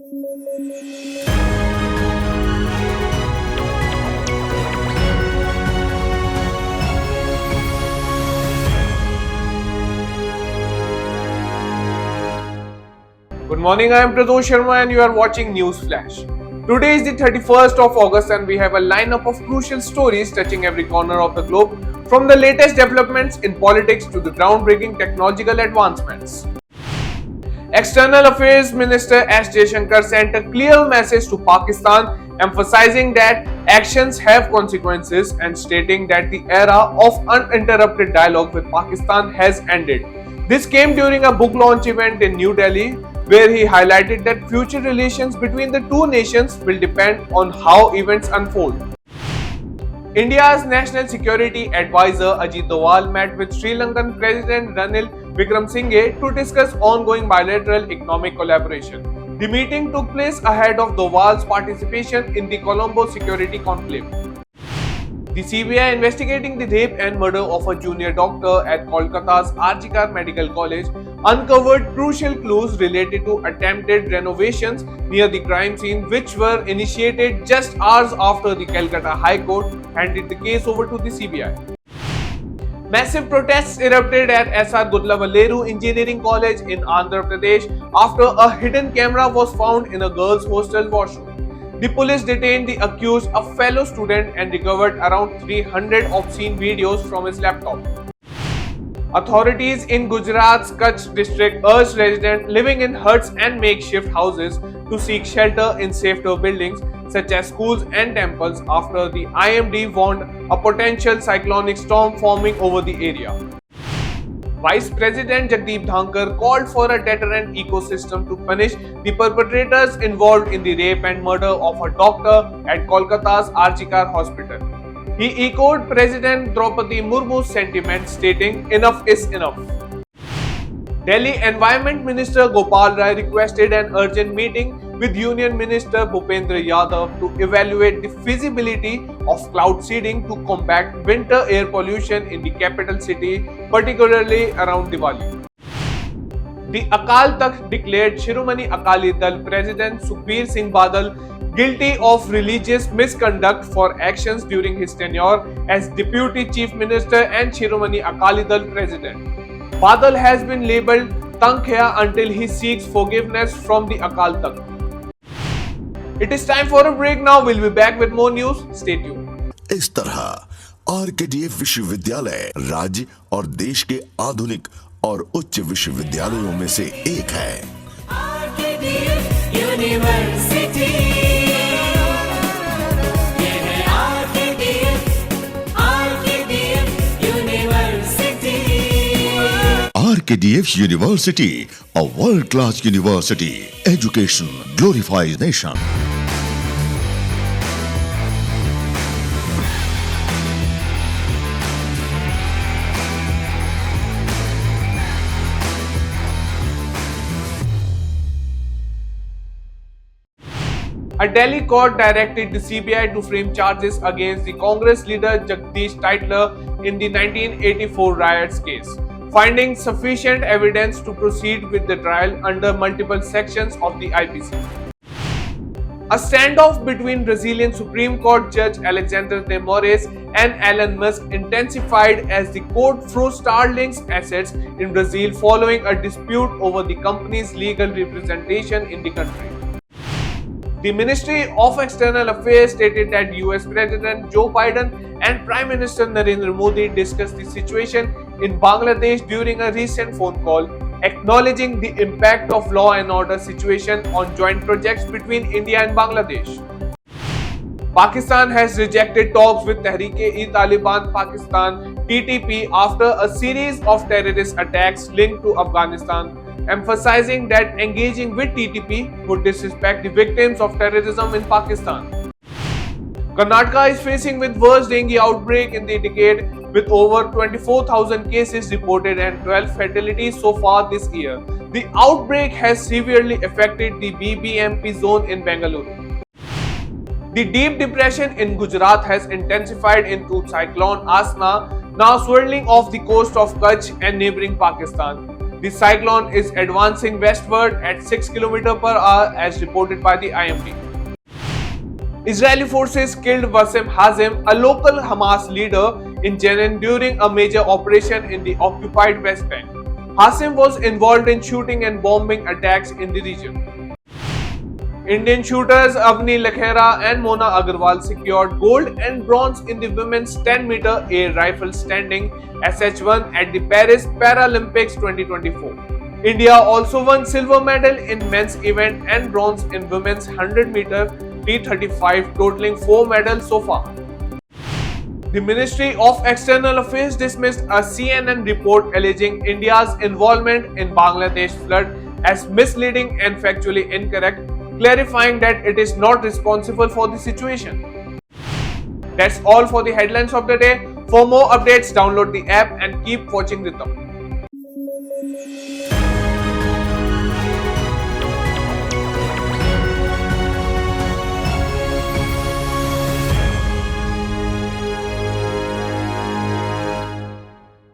Good morning, I am Pradosh Sharma and you are watching News Flash. Today is the 31st of August and we have a lineup of crucial stories touching every corner of the globe, from the latest developments in politics to the groundbreaking technological advancements. External Affairs Minister S. Jaishankar sent a clear message to Pakistan, emphasizing that actions have consequences and stating that the era of uninterrupted dialogue with Pakistan has ended. This came during a book launch event in New Delhi, where he highlighted that future relations between the two nations will depend on how events unfold. India's National Security Advisor Ajit Doval met with Sri Lankan President Ranil Wickremesinghe to discuss ongoing bilateral economic collaboration. The meeting took place ahead of Doval's participation in the Colombo Security Conclave. The CBI investigating the rape and murder of a junior doctor at Kolkata's RG Medical College uncovered crucial clues related to attempted renovations near the crime scene, which were initiated just hours after the Calcutta High Court handed the case over to the CBI. Massive protests erupted at SR Gudlavalleru Engineering College in Andhra Pradesh after a hidden camera was found in a girls' hostel washroom. The police detained the accused, a fellow student, and recovered around 300 obscene videos from his laptop. Authorities in Gujarat's Kutch district urged residents living in huts and makeshift houses to seek shelter in safer buildings such as schools and temples after the IMD warned a potential cyclonic storm forming over the area. Vice President Jagdeep Dhankar called for a deterrent ecosystem to punish the perpetrators involved in the rape and murder of a doctor at Kolkata's Archikar Hospital. He echoed President Draupadi Murmu's sentiment, stating, "Enough is enough." Delhi Environment Minister Gopal Rai requested an urgent meeting with Union Minister Bhupendra Yadav to evaluate the feasibility of cloud seeding to combat winter air pollution in the capital city, particularly around Diwali. The Akal Takht declared Shiromani Akali Dal President Sukhbir Singh Badal guilty of religious misconduct for actions during his tenure as Deputy Chief Minister and Shiromani Akali Dal President. Badal has been labelled Tankhya until he seeks forgiveness from the Akal Takht. It is time for a break now. We'll be back with more news. Stay tuned. इस तरह RKDF विश्वविद्यालय राज्य और देश के आधुनिक और उच्च विश्वविद्यालयों में से एक है। RKDF University, a world-class university. Education glorifies nation. A Delhi court directed the CBI to frame charges against the Congress leader Jagdish Titler in the 1984 riots case, finding sufficient evidence to proceed with the trial under multiple sections of the IPC. A standoff between Brazilian Supreme Court Judge Alexandre de Moraes and Elon Musk intensified as the court froze Starlink's assets in Brazil following a dispute over the company's legal representation in the country. The Ministry of External Affairs stated that US President Joe Biden and Prime Minister Narendra Modi discussed the situation in Bangladesh during a recent phone call, acknowledging the impact of law and order situation on joint projects between India and Bangladesh. Pakistan has rejected talks with Tehreek-e-Taliban Pakistan (TTP) after a series of terrorist attacks linked to Afghanistan, emphasizing that engaging with TTP would disrespect the victims of terrorism in Pakistan. Karnataka is facing with worst dengue outbreak in the decade, with over 24,000 cases reported and 12 fatalities so far this year. The outbreak has severely affected the BBMP zone in Bengaluru. The deep depression in Gujarat has intensified into Cyclone Asna, now swirling off the coast of Kutch and neighboring Pakistan. The cyclone is advancing westward at 6 km per hour as reported by the IMD. Israeli forces killed Wassim Hazim, a local Hamas leader, in Jenin during a major operation in the occupied West Bank. Hazim was involved in shooting and bombing attacks in the region. Indian shooters Avni Lakhera and Mona Agarwal secured gold and bronze in the women's 10-meter air rifle standing SH1 at the Paris Paralympics 2024. India also won silver medal in men's event and bronze in women's 100-meter T35, totaling 4 medals so far. The Ministry of External Affairs dismissed a CNN report alleging India's involvement in Bangladesh flood as misleading and factually incorrect, clarifying that it is not responsible for the situation. That's all for the headlines of the day. For more updates, download the app and keep watching Rhythm.